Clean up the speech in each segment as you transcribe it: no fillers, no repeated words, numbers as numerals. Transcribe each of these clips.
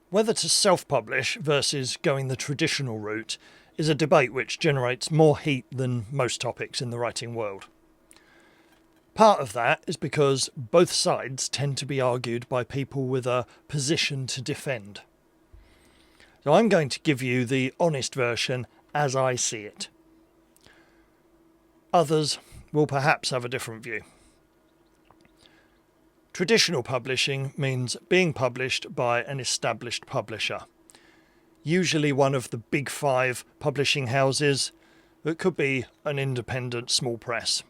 Whether to self-publish versus going the traditional route is a debate which generates more heat than most topics in the writing world. Part of that is because both sides tend to be argued by people with a position to defend. So I'm going to give you the honest version as I see it. Others will perhaps have a different view. Traditional publishing means being published by an established publisher, usually one of the big five publishing houses. It could be an independent small press.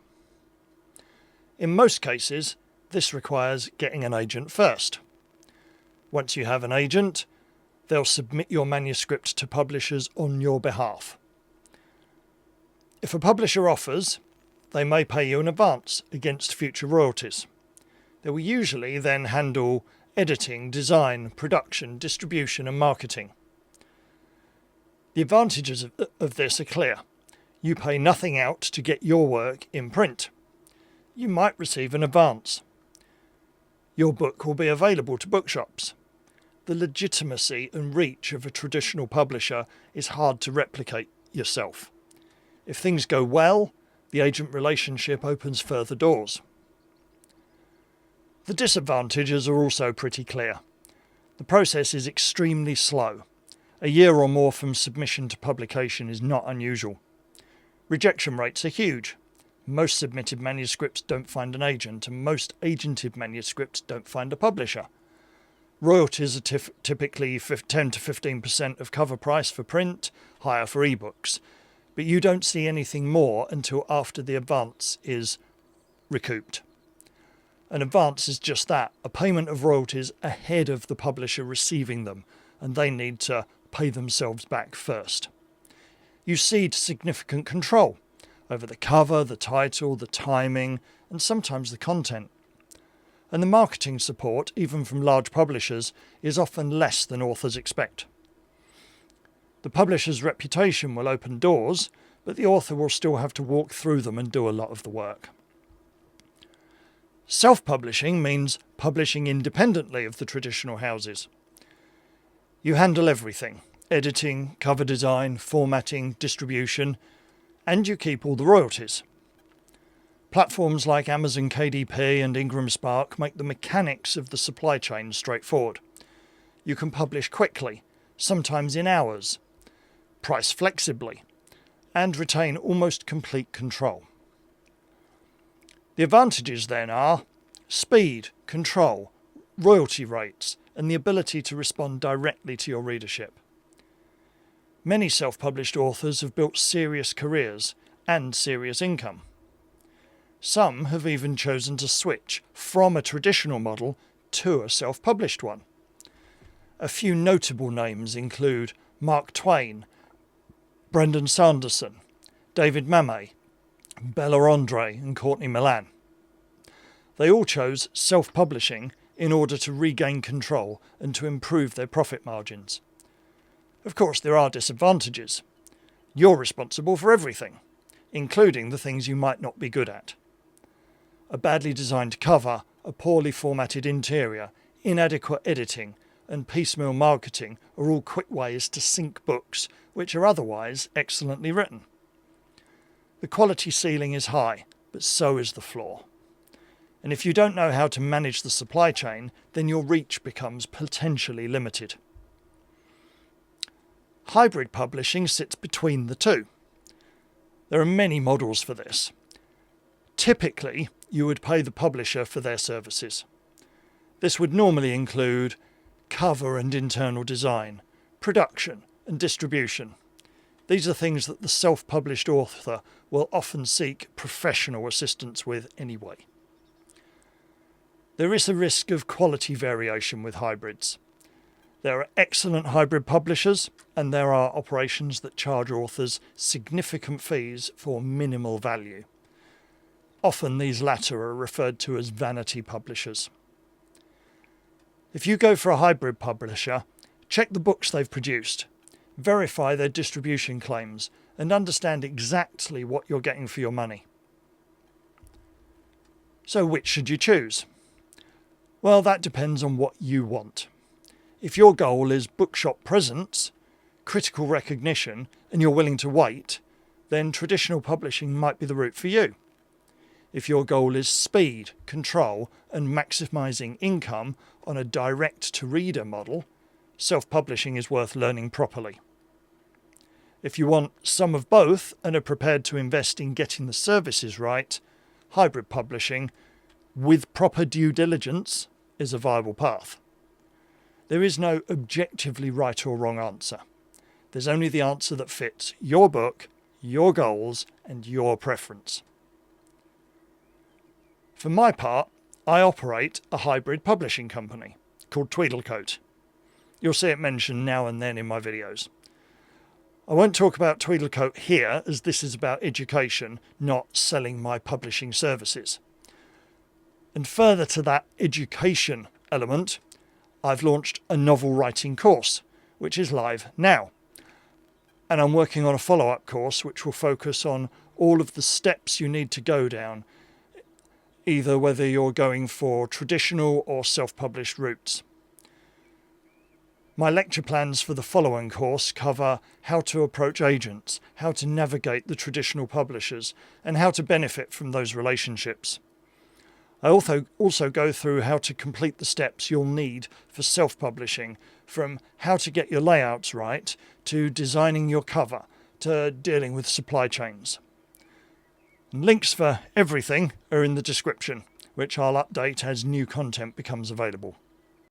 In most cases, this requires getting an agent first. Once you have an agent, they'll submit your manuscript to publishers on your behalf. If a publisher offers, they may pay you in advance against future royalties. They will usually then handle editing, design, production, distribution and marketing. The advantages of this are clear. You pay nothing out to get your work in print. You might receive an advance. Your book will be available to bookshops. The legitimacy and reach of a traditional publisher is hard to replicate yourself. If things go well, the agent relationship opens further doors. The disadvantages are also pretty clear. The process is extremely slow. A year or more from submission to publication is not unusual. Rejection rates are huge. Most submitted manuscripts don't find an agent, and most agented manuscripts don't find a publisher. Royalties are typically 10 to 15% of cover price for print, higher for ebooks, but you don't see anything more until after the advance is recouped. An advance is just that, a payment of royalties ahead of the publisher receiving them, and they need to pay themselves back first. You cede significant control over the cover, the title, the timing, and sometimes the content. And the marketing support, even from large publishers, is often less than authors expect. The publisher's reputation will open doors, but the author will still have to walk through them and do a lot of the work. Self-publishing means publishing independently of the traditional houses. You handle everything: editing, cover design, formatting, distribution, and you keep all the royalties. Platforms like Amazon KDP and ingramspark make the mechanics of the supply chain straightforward. You can publish quickly, sometimes in hours, price flexibly, and retain almost complete control. The advantages then are speed, control, royalty rates, and the ability to respond directly to your readership. Many self-published authors have built serious careers and serious income. Some have even chosen to switch from a traditional model to a self-published one. A few notable names include Mark Twain, Brendan Sanderson, David Mamet, Bella Andre and Courtney Milan. They all chose self-publishing in order to regain control and to improve their profit margins. Of course, there are disadvantages. You're responsible for everything, including the things you might not be good at. A badly designed cover, a poorly formatted interior, inadequate editing, and piecemeal marketing are all quick ways to sink books which are otherwise excellently written. The quality ceiling is high, but so is the floor. And if you don't know how to manage the supply chain, then your reach becomes potentially limited. Hybrid publishing sits between the two. There are many models for this. Typically, you would pay the publisher for their services. This would normally include cover and internal design, production and distribution. These are things that the self-published author will often seek professional assistance with anyway. There is a risk of quality variation with hybrids. There are excellent hybrid publishers, and there are operations that charge authors significant fees for minimal value. Often these latter are referred to as vanity publishers. If you go for a hybrid publisher, check the books they've produced, verify their distribution claims, and understand exactly what you're getting for your money. So which should you choose? Well, that depends on what you want. If your goal is bookshop presence, critical recognition, and you're willing to wait, then traditional publishing might be the route for you. If your goal is speed, control, and maximising income on a direct-to-reader model, self-publishing is worth learning properly. If you want some of both and are prepared to invest in getting the services right, hybrid publishing, with proper due diligence, is a viable path. There is no objectively right or wrong answer. There's only the answer that fits your book, your goals, and your preference. For my part, I operate a hybrid publishing company called Tweedlecoat. You'll see it mentioned now and then in my videos. I won't talk about Tweedlecoat here, as this is about education, not selling my publishing services. And further to that education element, I've launched a novel writing course, which is live now. And I'm working on a follow-up course which will focus on all of the steps you need to go down, either whether you're going for traditional or self-published routes. My lecture plans for the following course cover how to approach agents, how to navigate the traditional publishers, and how to benefit from those relationships. I also go through how to complete the steps you'll need for self-publishing, from how to get your layouts right, to designing your cover, to dealing with supply chains. And links for everything are in the description, which I'll update as new content becomes available.